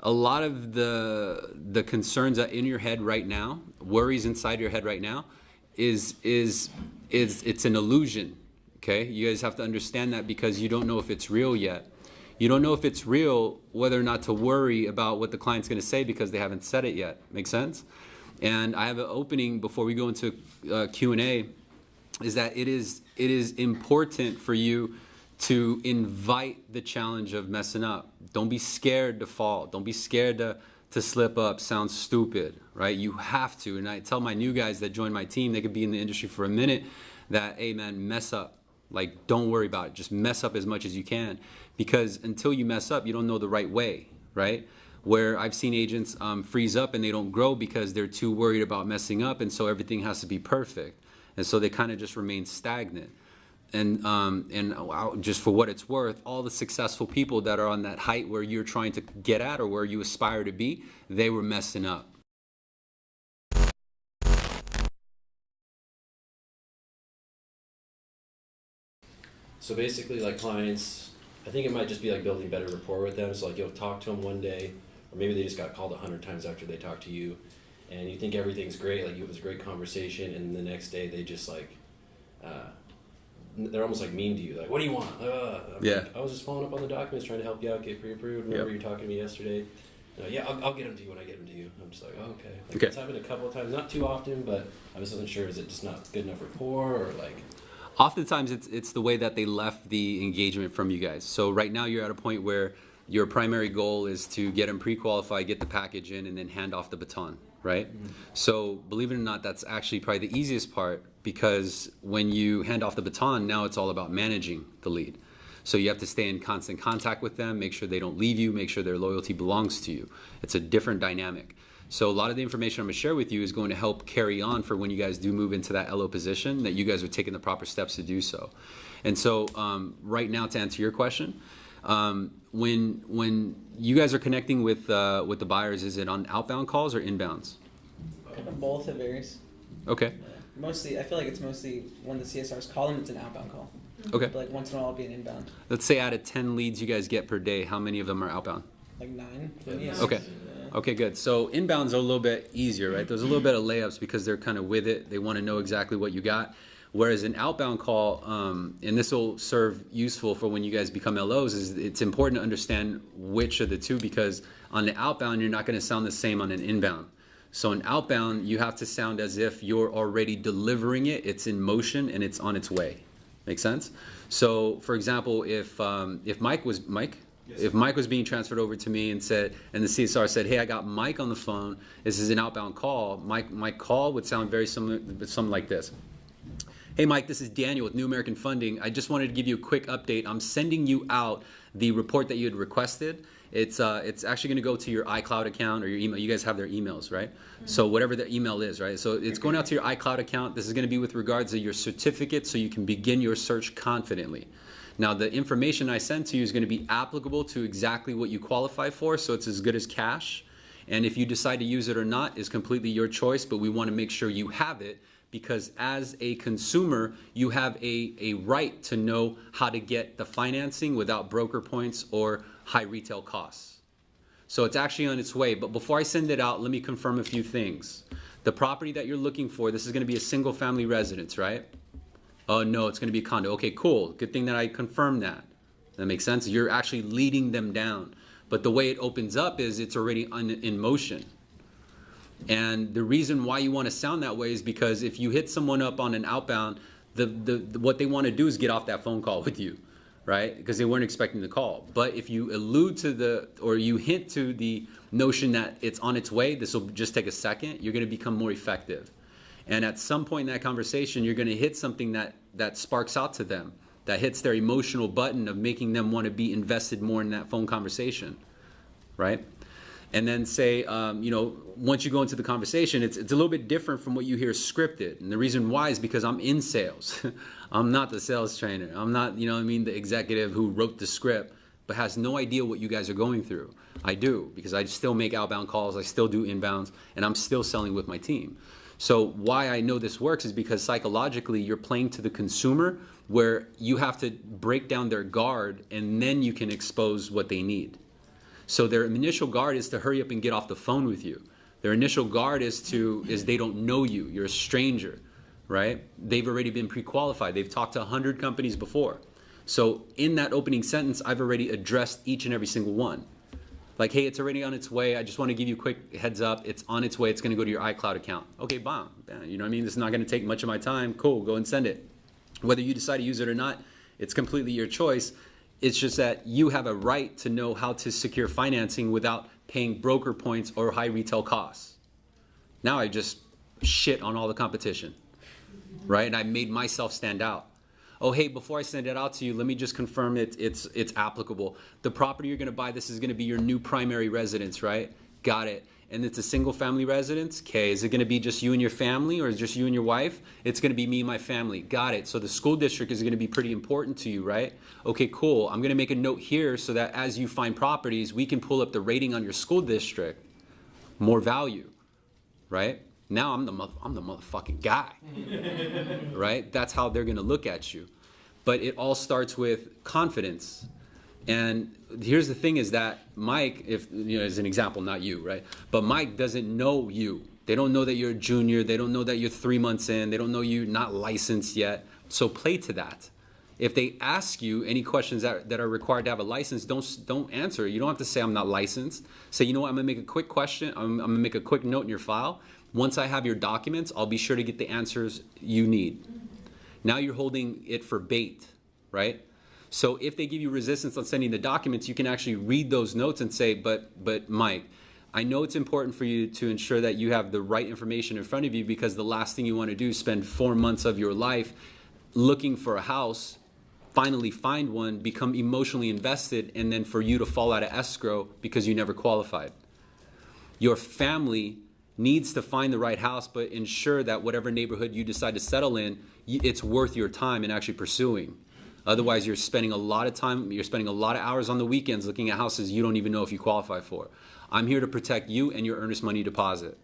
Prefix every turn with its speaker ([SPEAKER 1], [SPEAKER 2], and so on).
[SPEAKER 1] a lot of the concerns that in your head right now, worries inside your head right now, is it's an illusion. Okay, you guys have to understand that because you don't know if it's real yet. You don't know if it's real, whether or not to worry about what the client's going to say because they haven't said it yet. Make sense? And I have an opening before we go into Q&A, is that it is important for you to invite the challenge of messing up. Don't be scared to fall. Don't be scared to slip up, sound stupid, right? You have to. And I tell my new guys that join my team, they could be in the industry for a minute, that, hey man, mess up. Like, don't worry about it. Just mess up as much as you can, because until you mess up, you don't know the right way, right? Where I've seen agents freeze up and they don't grow because they're too worried about messing up, and so everything has to be perfect, and so they kind of just remain stagnant. And just for what it's worth, all the successful people that are on that height where you're trying to get at or where you aspire to be, they were messing up.
[SPEAKER 2] So basically, like clients, I think it might just be like building better rapport with them. So like you'll talk to them one day, or maybe they just got called 100 times after they talked to you, and you think everything's great, like it was a great conversation, and the next day they just like, they're almost like mean to you, like, what do you want?
[SPEAKER 1] Yeah.
[SPEAKER 2] Like, I was just following up on the documents, trying to help you out, get pre-approved. Remember you talking to me yesterday? Yeah, I'll get them to you when I get them to you. I'm just like, oh, okay. Like,
[SPEAKER 1] Okay.
[SPEAKER 2] It's happened a couple of times, not too often, but I just wasn't sure, is it just not good enough rapport, or like...
[SPEAKER 1] Oftentimes it's the way that they left the engagement from you guys. So right now you're at a point where your primary goal is to get them pre-qualified, get the package in, and then hand off the baton, right? Mm-hmm. So believe it or not, that's actually probably the easiest part, because when you hand off the baton, now it's all about managing the lead. So you have to stay in constant contact with them, make sure they don't leave you, make sure their loyalty belongs to you. It's a different dynamic. So a lot of the information I'm going to share with you is going to help carry on for when you guys do move into that LO position, that you guys are taking the proper steps to do so. And so right now, to answer your question, when you guys are connecting with the buyers, is it on outbound calls or inbounds?
[SPEAKER 3] Both, it varies.
[SPEAKER 1] Okay.
[SPEAKER 3] Mostly, I feel like it's mostly when the CSRs call them, it's an outbound call.
[SPEAKER 1] Okay.
[SPEAKER 3] But like once in a while, it'll be an inbound.
[SPEAKER 1] Let's say out of 10 leads you guys get per day, how many of them are outbound?
[SPEAKER 3] Like 9.
[SPEAKER 2] Yeah.
[SPEAKER 1] Okay. Okay, good. So inbounds are a little bit easier, right? There's a little bit of layups because they're kind of with it. They want to know exactly what you got. Whereas an outbound call, and this will serve useful for when you guys become LOs, is it's important to understand which of the two, because on the outbound, you're not going to sound the same on an inbound. So an outbound, you have to sound as if you're already delivering it. It's in motion and it's on its way. Make sense? So, for example, if Mike was If Mike was being transferred over to me and the CSR said, hey, I got Mike on the phone, this is an outbound call, my call would sound very similar, something like this. Hey Mike, this is Daniel with New American Funding. I just wanted to give you a quick update. I'm sending you out the report that you had requested. It's actually going to go to your iCloud account or your email. You guys have their emails, right? Mm-hmm. So whatever the email is, right? So it's going out to your iCloud account. This is going to be with regards to your certificate so you can begin your search confidently. Now, the information I send to you is going to be applicable to exactly what you qualify for, so it's as good as cash. And if you decide to use it or not is completely your choice, but we want to make sure you have it, because as a consumer, you have a right to know how to get the financing without broker points or high retail costs. So it's actually on its way. But before I send it out, let me confirm a few things. The property that you're looking for, this is going to be a single family residence, right? Oh, no, it's going to be a condo. Okay, cool. Good thing that I confirmed that. That makes sense? You're actually leading them down. But the way it opens up is it's already in motion. And the reason why you want to sound that way is because if you hit someone up on an outbound, what they want to do is get off that phone call with you, right? Because they weren't expecting the call. But if you allude to or you hint to the notion that it's on its way, this will just take a second, you're going to become more effective. And at some point in that conversation, you're going to hit something that sparks out to them, that hits their emotional button of making them want to be invested more in that phone conversation, right? And then say, once you go into the conversation, it's a little bit different from what you hear scripted. And the reason why is because I'm in sales. I'm not the sales trainer. I'm not, the executive who wrote the script, but has no idea what you guys are going through. I do, because I still make outbound calls, I still do inbounds, and I'm still selling with my team. So why I know this works is because psychologically you're playing to the consumer, where you have to break down their guard and then you can expose what they need. So their initial guard is to hurry up and get off the phone with you. Their initial guard is they don't know you. You're a stranger, right? They've already been pre-qualified. They've talked to 100 companies before. So in that opening sentence, I've already addressed each and every single one. Like, hey, it's already on its way. I just want to give you a quick heads up. It's on its way. It's going to go to your iCloud account. Okay, bam. You know what I mean? This is not going to take much of my time. Cool, go and send it. Whether you decide to use it or not, it's completely your choice. It's just that you have a right to know how to secure financing without paying broker points or high retail costs. Now I just shit on all the competition, right? And I made myself stand out. Oh, hey, before I send it out to you, let me just confirm it's applicable. The property you're going to buy, this is going to be your new primary residence, right? Got it. And it's a single family residence? Okay, is it going to be just you and your family, or just you and your wife? It's going to be me and my family. Got it. So the school district is going to be pretty important to you, right? Okay, cool. I'm going to make a note here so that as you find properties, we can pull up the rating on your school district. More value, right? Now I'm the motherfucking guy, right? That's how they're going to look at you. But it all starts with confidence. And here's the thing is that Mike, if you know, as an example, not you, right? But Mike doesn't know you. They don't know that you're a junior. They don't know that you're 3 months in. They don't know you're not licensed yet. So play to that. If they ask you any questions that are required to have a license, don't answer. You don't have to say I'm not licensed. Say, you know what, I'm gonna make a quick question. I'm gonna make a quick note in your file. Once I have your documents, I'll be sure to get the answers you need. Now you're holding it for bait, right? So if they give you resistance on sending the documents, you can actually read those notes and say, but Mike, I know it's important for you to ensure that you have the right information in front of you, because the last thing you want to do is spend 4 months of your life looking for a house, finally find one, become emotionally invested, and then for you to fall out of escrow because you never qualified. Your family needs to find the right house, but ensure that whatever neighborhood you decide to settle in, it's worth your time in actually pursuing. Otherwise, you're spending a lot of time, you're spending a lot of hours on the weekends looking at houses you don't even know if you qualify for. I'm here to protect you and your earnest money deposit.